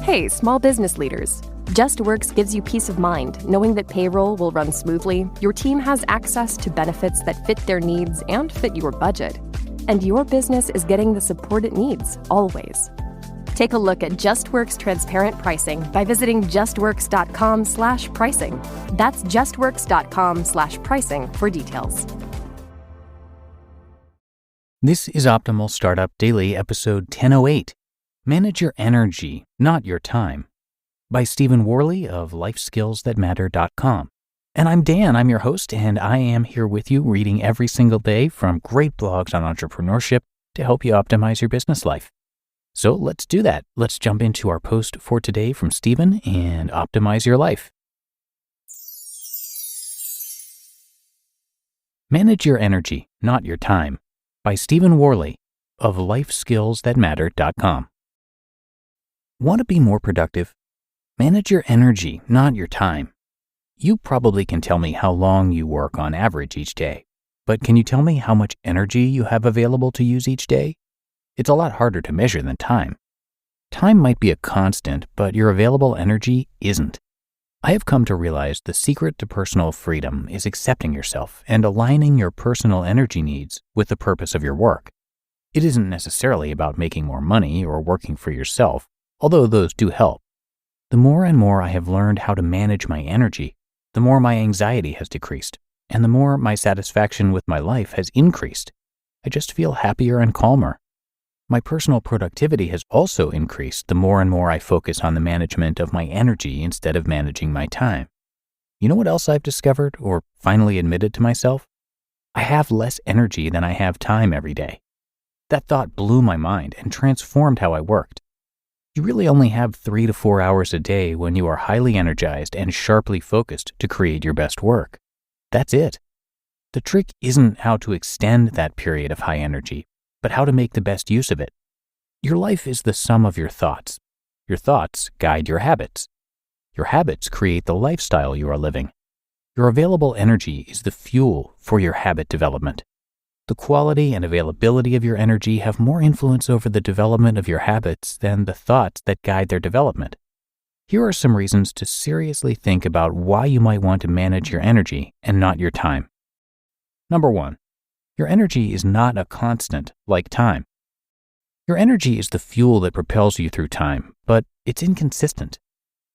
Hey, small business leaders. JustWorks gives you peace of mind knowing that payroll will run smoothly, your team has access to benefits that fit their needs and fit your budget, and your business is getting the support it needs, always. Take a look at JustWorks transparent pricing by visiting justworks.com/pricing. That's justworks.com/pricing for details. This is Optimal Startup Daily, episode 1008. Manage your energy, not your time, by Stephen Warley of lifeskillsthatmatter.com. And I'm Dan, I'm your host, and I am here with you reading every single day from great blogs on entrepreneurship to help you optimize your business life. So let's do that. Let's jump into our post for today from Stephen and optimize your life. Manage your energy, not your time, by Stephen Warley of lifeskillsthatmatter.com. Want to be more productive? Manage your energy, not your time. You probably can tell me how long you work on average each day, but can you tell me how much energy you have available to use each day? It's a lot harder to measure than time. Time might be a constant, but your available energy isn't. I have come to realize the secret to personal freedom is accepting yourself and aligning your personal energy needs with the purpose of your work. It isn't necessarily about making more money or working for yourself, although those do help. The more and more I have learned how to manage my energy, the more my anxiety has decreased, and the more my satisfaction with my life has increased. I just feel happier and calmer. My personal productivity has also increased the more and more I focus on the management of my energy instead of managing my time. You know what else I've discovered or finally admitted to myself? I have less energy than I have time every day. That thought blew my mind and transformed how I worked. You really only have 3 to 4 hours a day when you are highly energized and sharply focused to create your best work. That's it. The trick isn't how to extend that period of high energy, but how to make the best use of it. Your life is the sum of your thoughts. Your thoughts guide your habits. Your habits create the lifestyle you are living. Your available energy is the fuel for your habit development. The quality and availability of your energy have more influence over the development of your habits than the thoughts that guide their development. Here are some reasons to seriously think about why you might want to manage your energy and not your time. Number 1, your energy is not a constant like time. Your energy is the fuel that propels you through time, but it's inconsistent.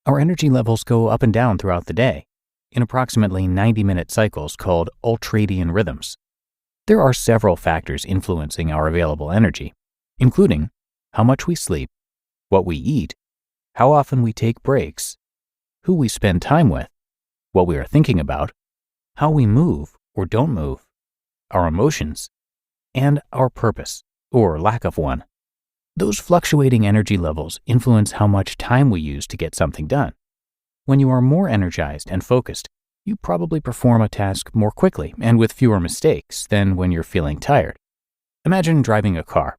Our energy levels go up and down throughout the day in approximately 90-minute cycles called ultradian rhythms. There are several factors influencing our available energy, including how much we sleep, what we eat, how often we take breaks, who we spend time with, what we are thinking about, how we move or don't move, our emotions, and our purpose, or lack of one. Those fluctuating energy levels influence how much time we use to get something done. When you are more energized and focused, you probably perform a task more quickly and with fewer mistakes than when you're feeling tired. Imagine driving a car.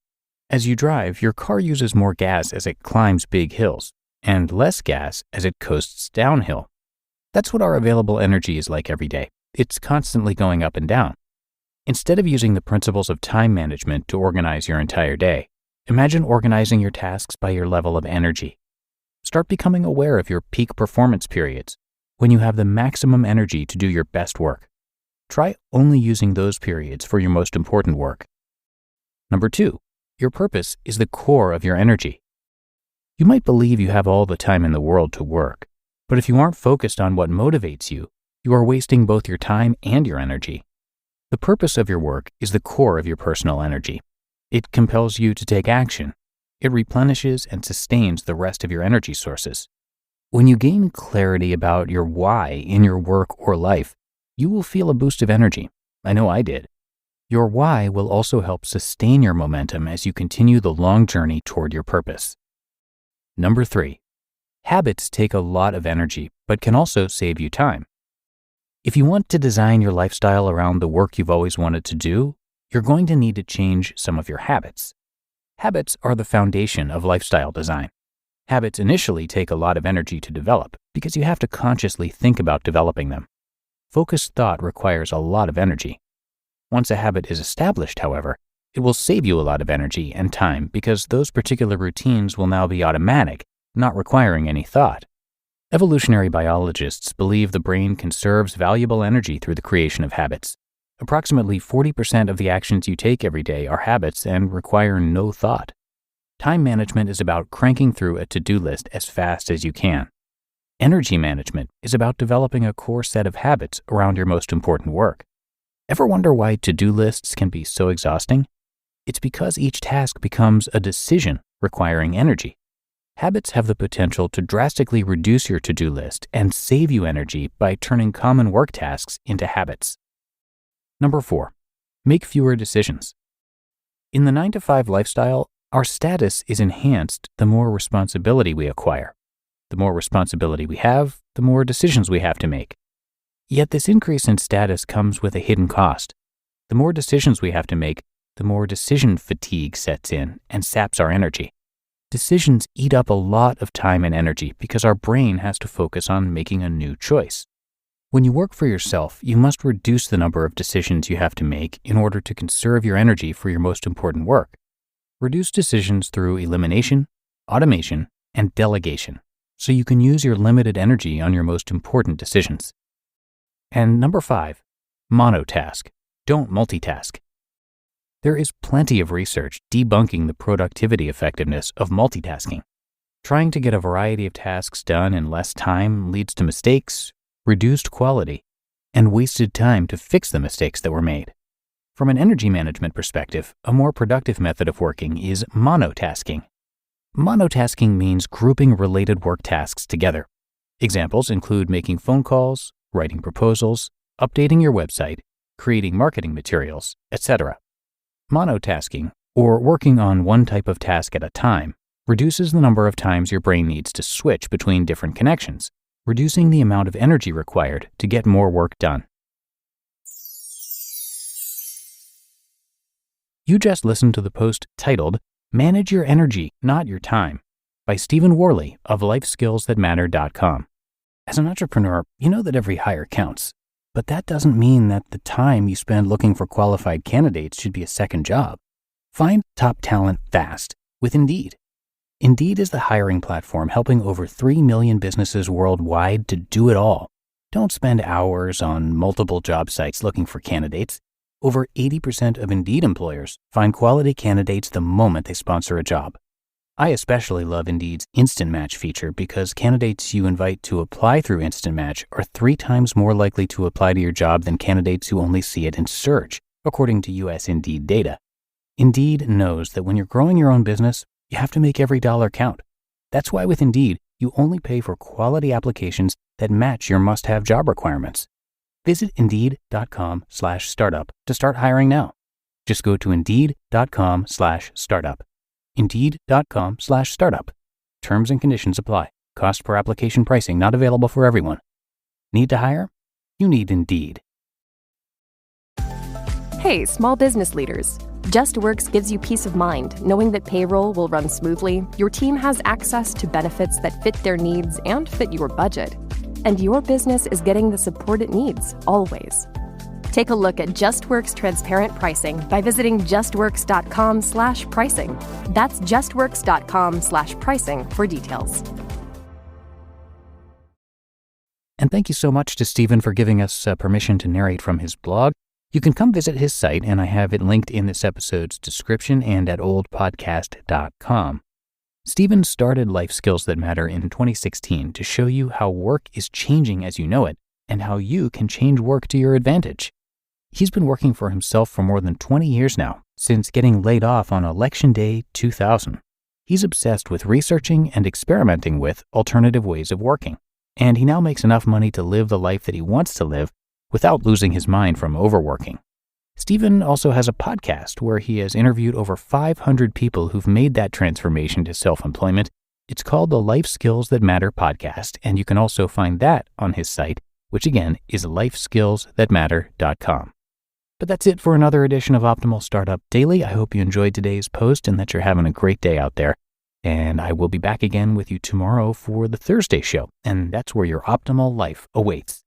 As you drive, your car uses more gas as it climbs big hills and less gas as it coasts downhill. That's what our available energy is like every day. It's constantly going up and down. Instead of using the principles of time management to organize your entire day, imagine organizing your tasks by your level of energy. Start becoming aware of your peak performance periods, when you have the maximum energy to do your best work. Try only using those periods for your most important work. Number 2, your purpose is the core of your energy. You might believe you have all the time in the world to work, but if you aren't focused on what motivates you, you are wasting both your time and your energy. The purpose of your work is the core of your personal energy. It compels you to take action. It replenishes and sustains the rest of your energy sources. When you gain clarity about your why in your work or life, you will feel a boost of energy. I know I did. Your why will also help sustain your momentum as you continue the long journey toward your purpose. Number 3, habits take a lot of energy, but can also save you time. If you want to design your lifestyle around the work you've always wanted to do, you're going to need to change some of your habits. Habits are the foundation of lifestyle design. Habits initially take a lot of energy to develop because you have to consciously think about developing them. Focused thought requires a lot of energy. Once a habit is established, however, it will save you a lot of energy and time because those particular routines will now be automatic not requiring any thought. Evolutionary biologists believe the brain conserves valuable energy through the creation of habits. Approximately 40% of the actions you take every day are habits and require no thought. Time management is about cranking through a to-do list as fast as you can. Energy management is about developing a core set of habits around your most important work. Ever wonder why to-do lists can be so exhausting? It's because each task becomes a decision requiring energy. Habits have the potential to drastically reduce your to-do list and save you energy by turning common work tasks into habits. Number 4, make fewer decisions. In the 9-to-5 lifestyle, our status is enhanced the more responsibility we acquire. The more responsibility we have, the more decisions we have to make. Yet this increase in status comes with a hidden cost. The more decisions we have to make, the more decision fatigue sets in and saps our energy. Decisions eat up a lot of time and energy because our brain has to focus on making a new choice. When you work for yourself, you must reduce the number of decisions you have to make in order to conserve your energy for your most important work. Reduce decisions through elimination, automation, and delegation, so you can use your limited energy on your most important decisions. And number 5, monotask. Don't multitask. There is plenty of research debunking the productivity effectiveness of multitasking. Trying to get a variety of tasks done in less time leads to mistakes, reduced quality, and wasted time to fix the mistakes that were made. From an energy management perspective, a more productive method of working is monotasking. Monotasking means grouping related work tasks together. Examples include making phone calls, writing proposals, updating your website, creating marketing materials, etc. Monotasking, or working on one type of task at a time, reduces the number of times your brain needs to switch between different connections, reducing the amount of energy required to get more work done. You just listened to the post titled, Manage Your Energy, Not Your Time, by Stephen Warley of LifeSkillsThatMatter.com. As an entrepreneur, you know that every hire counts. But that doesn't mean that the time you spend looking for qualified candidates should be a second job. Find top talent fast with Indeed. Indeed is the hiring platform helping over 3 million businesses worldwide to do it all. Don't spend hours on multiple job sites looking for candidates. Over 80% of Indeed employers find quality candidates the moment they sponsor a job. I especially love Indeed's Instant Match feature because candidates you invite to apply through Instant Match are 3 times more likely to apply to your job than candidates who only see it in search, according to US Indeed data. Indeed knows that when you're growing your own business, you have to make every dollar count. That's why with Indeed, you only pay for quality applications that match your must-have job requirements. Visit Indeed.com/startup to start hiring now. Just go to Indeed.com/startup. Indeed.com/startup. Terms and conditions apply. Cost per application pricing not available for everyone. Need to hire? You need Indeed. Hey, small business leaders. JustWorks gives you peace of mind knowing that payroll will run smoothly, your team has access to benefits that fit their needs and fit your budget, and your business is getting the support it needs, always. Take a look at JustWorks transparent pricing by visiting justworks.com/pricing. That's justworks.com/pricing for details. And thank you so much to Stephen for giving us permission to narrate from his blog. You can come visit his site, and I have it linked in this episode's description and at oldpodcast.com. Stephen started Life Skills That Matter in 2016 to show you how work is changing as you know it and how you can change work to your advantage. He's been working for himself for more than 20 years now, since getting laid off on Election Day 2000. He's obsessed with researching and experimenting with alternative ways of working, and he now makes enough money to live the life that he wants to live without losing his mind from overworking. Stephen also has a podcast where he has interviewed over 500 people who've made that transformation to self-employment. It's called the Life Skills That Matter podcast, and you can also find that on his site, which again is lifeskillsthatmatter.com. But that's it for another edition of Optimal Startup Daily. I hope you enjoyed today's post and that you're having a great day out there. And I will be back again with you tomorrow for the Thursday show, and that's where your optimal life awaits.